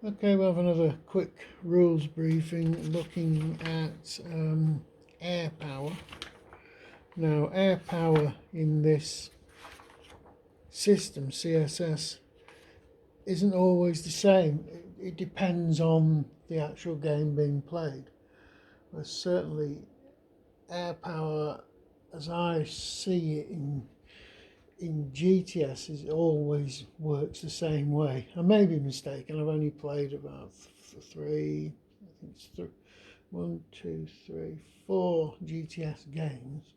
Okay, we'll have another quick rules briefing looking at air power. Now, air power in this system, CSS, isn't always the same. It depends on the actual game being played. But certainly, air power, as I see it in GTS, it always works the same way. I may be mistaken. I've only played about three, I think it's one, two, three, four GTS games,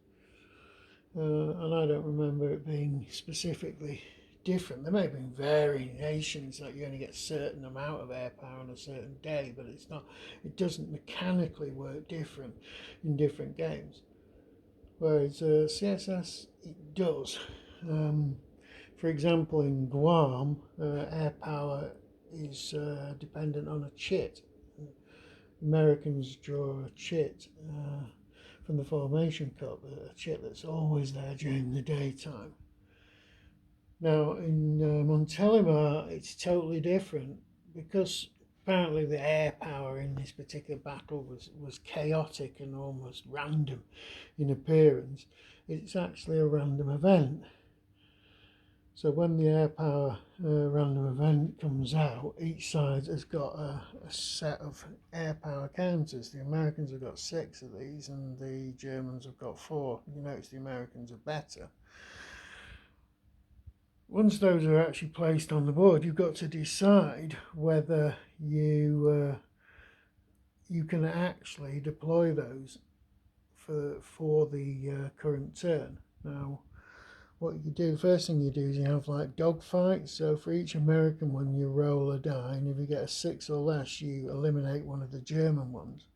and I don't remember it being specifically different. There may have been variations, like you only get a certain amount of air power on a certain day, but it's not. It doesn't mechanically work different in different games. Whereas CSS, it does. For example, in Guam, air power is dependent on a chit. Americans draw a chit from the Formation Cup, a chit that's always there during the daytime. Now, in Montelimar, it's totally different because apparently the air power in this particular battle was chaotic and almost random in appearance. It's actually a random event. So when the air power random event comes out, each side has got a set of air power counters. The Americans have got 6 of these and the Germans have got 4. You notice the Americans are better. Once those are actually placed on the board, you've got to decide whether you can actually deploy those for the current turn. Now, what you do, first thing you do is you have like dogfights. So for each American one, you roll a die, and if you get a 6 or less, you eliminate one of the German ones.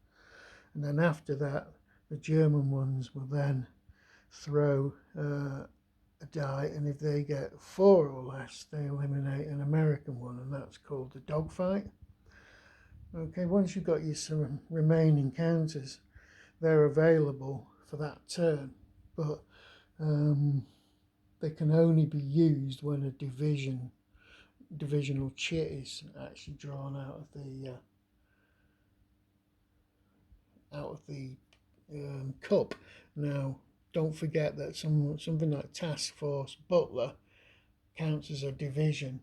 And then after that, the German ones will then throw a die, and if they get 4 or less, they eliminate an American one, and that's called the dogfight. Okay, once you've got your some remaining counters, they're available for that turn, but they can only be used when a divisional chit is actually drawn out of the cup. Now, don't forget that something like Task Force Butler counts as a division.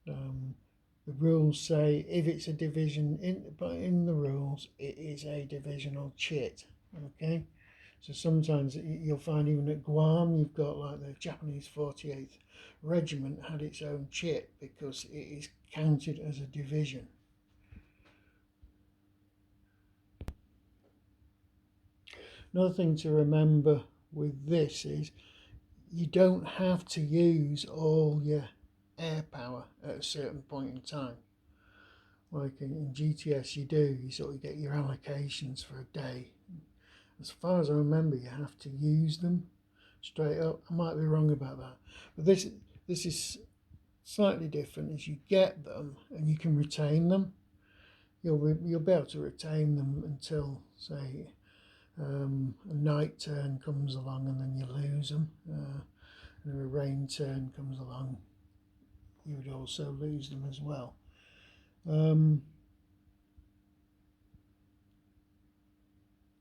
The rules say if it's a division, but in the rules it is a divisional chit. Okay. So sometimes you'll find even at Guam, you've got like the Japanese 48th Regiment had its own chit because it is counted as a division. Another thing to remember with this is you don't have to use all your air power at a certain point in time. Like in GTS you do, you sort of get your allocations for a day. As far as I remember, you have to use them straight up. I might be wrong about that, but this is slightly different. Is you get them and you can retain them. You'll be able to retain them until, say, a night turn comes along, and then you lose them. And a rain turn comes along, you would also lose them as well.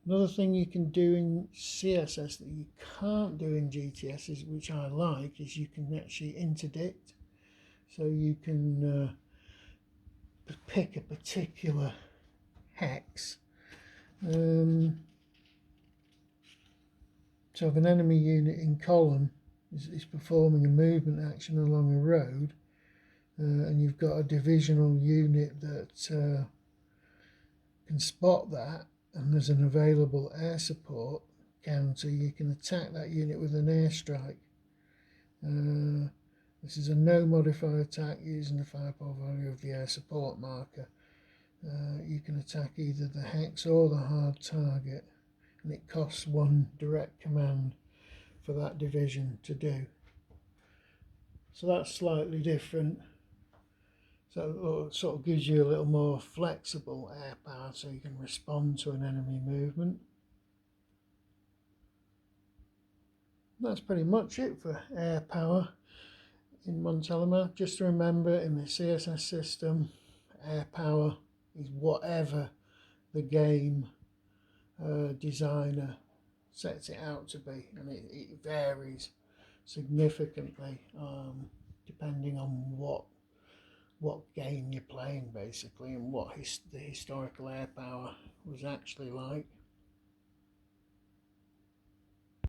Another thing you can do in CSS that you can't do in GTS, which I like, is you can actually interdict. So you can pick a particular hex. So if an enemy unit in column is performing a movement action along a road, and you've got a divisional unit that can spot that, and there's an available air support counter, you can attack that unit with an airstrike. This is a no modifier attack using the firepower value of the air support marker. You can attack either the hex or the hard target, and it costs 1 direct command for that division to do. So that's slightly different. So it sort of gives you a little more flexible air power so you can respond to an enemy movement. That's pretty much it for air power in Montelimar. Just to remember, in the CSS system, air power is whatever the game designer sets it out to be, and it varies significantly depending on what game you're playing basically, and what the historical air power was actually like.